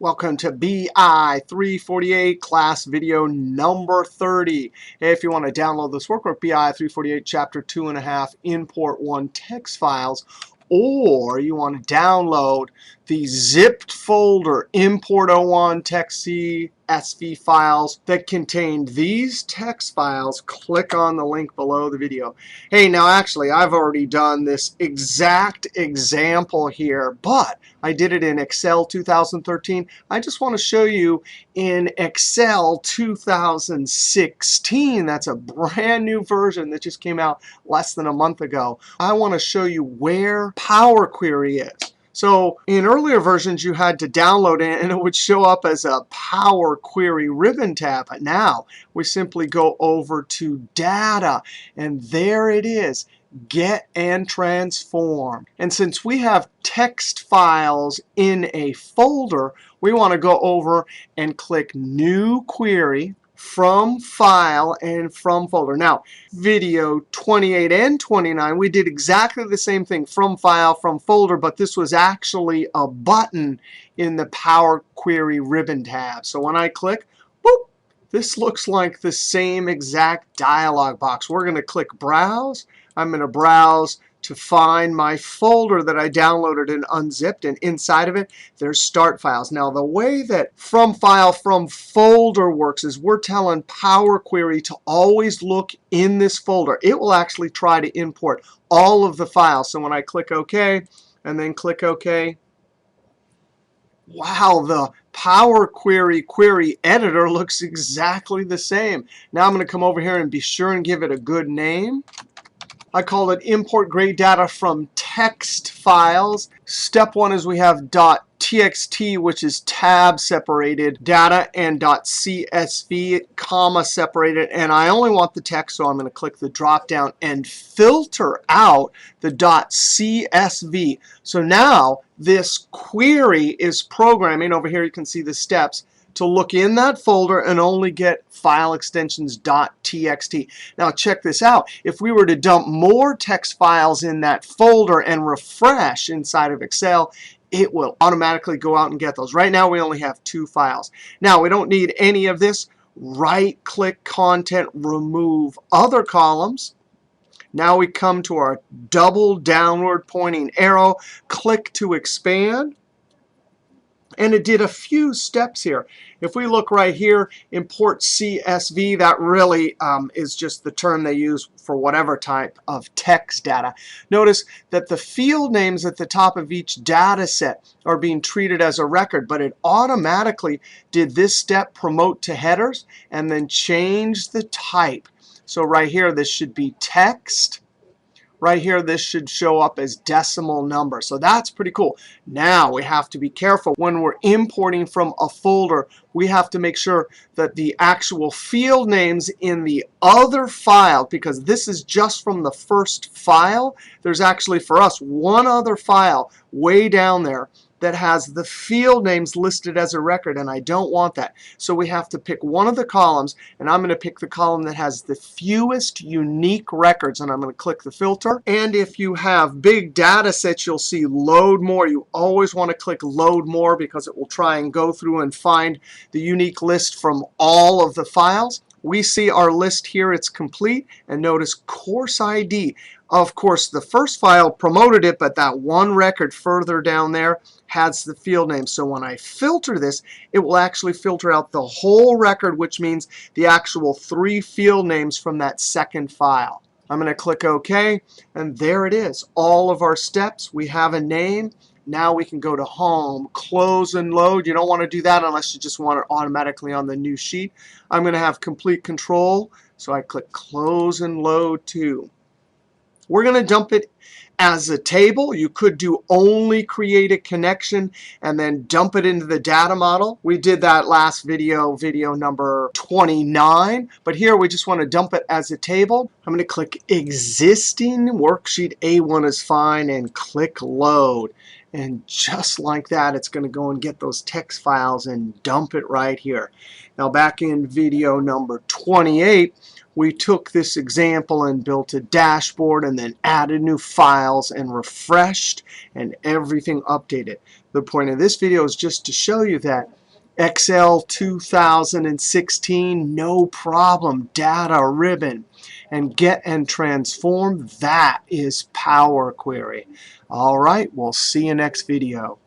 Welcome to BI 348 class video number 30. If you want to download this workbook, BI 348 chapter 2.5 import one text files, or you want to download the zipped folder import one text CSV files that contain these text files, click on the link below the video. Hey, now actually I've already done this exact example here, but I did it in Excel 2013. I just want to show you in Excel 2016. That's a brand new version that just came out less than a month ago. I want to show you where Power Query is. So in earlier versions, you had to download it, and it would show up as a Power Query ribbon tab. But now we simply go over to Data, and there it is. Get and transform. And since we have text files in a folder, we want to go over and click New Query, From File, and From Folder. Now, video 28 and 29, we did exactly the same thing, From File, From Folder, but this was actually a button in the Power Query ribbon tab. So when I click, boop, this looks like the same exact dialog box. We're going to click Browse. I'm going to browse to find my folder that I downloaded and unzipped, and inside of it, there's Start Files. Now, the way that From File, From Folder works is we're telling Power Query to always look in this folder. It will actually try to import all of the files. So when I click OK and then click OK, wow, the Power Query query editor looks exactly the same. Now I'm going to come over here and be sure and give it a good name. I call it import grade data from text files. Step one is we have .txt, which is tab separated data, and .csv, comma separated. And I only want the text, so I'm going to click the drop down and filter out the .csv. So now this query is programming. Over here you can see the steps to look in that folder and only get file extensions .txt. Now check this out. If we were to dump more text files in that folder and refresh inside of Excel, it will automatically go out and get those. Right now we only have 2 files. Now we don't need any of this. Right-click Content, remove other columns. Now we come to our double downward pointing arrow, click to expand. And it did a few steps here. If we look right here, import CSV, that really is just the term they use for whatever type of text data. Notice that the field names at the top of each data set are being treated as a record, but it automatically did this step, promote to headers, and then change the type. So right here, this should be text. Right here, this should show up as decimal number. So that's pretty cool. Now we have to be careful. When we're importing from a folder, we have to make sure that the actual field names in the other file, because this is just from the first file, there's actually for us one other file way down there that has the field names listed as a record, and I don't want that. So we have to pick one of the columns, and I'm going to pick the column that has the fewest unique records, and I'm going to click the filter. And if you have big data sets, you'll see Load More. You always want to click Load More because it will try and go through and find the unique list from all of the files. We see our list here. It's complete. And notice Course ID. Of course, the first file promoted it, but that one record further down there has the field name. So when I filter this, it will actually filter out the whole record, which means the actual 3 field names from that second file. I'm going to click OK, and there it is. All of our steps. We have a name. Now we can go to Home, Close and Load. You don't want to do that unless you just want it automatically on the new sheet. I'm going to have complete control, so I click Close and Load to. We're going to dump it as a table. You could do only create a connection and then dump it into the data model. We did that last video, video number 29. But here we just want to dump it as a table. I'm going to click Existing Worksheet A1 is fine and click Load. And just like that, it's going to go and get those text files and dump it right here. Now back in video number 28, we took this example and built a dashboard and then added new files and refreshed and everything updated. The point of this video is just to show you that Excel 2016, no problem, data ribbon. And get and transform, that is Power Query. All right, we'll see you next video.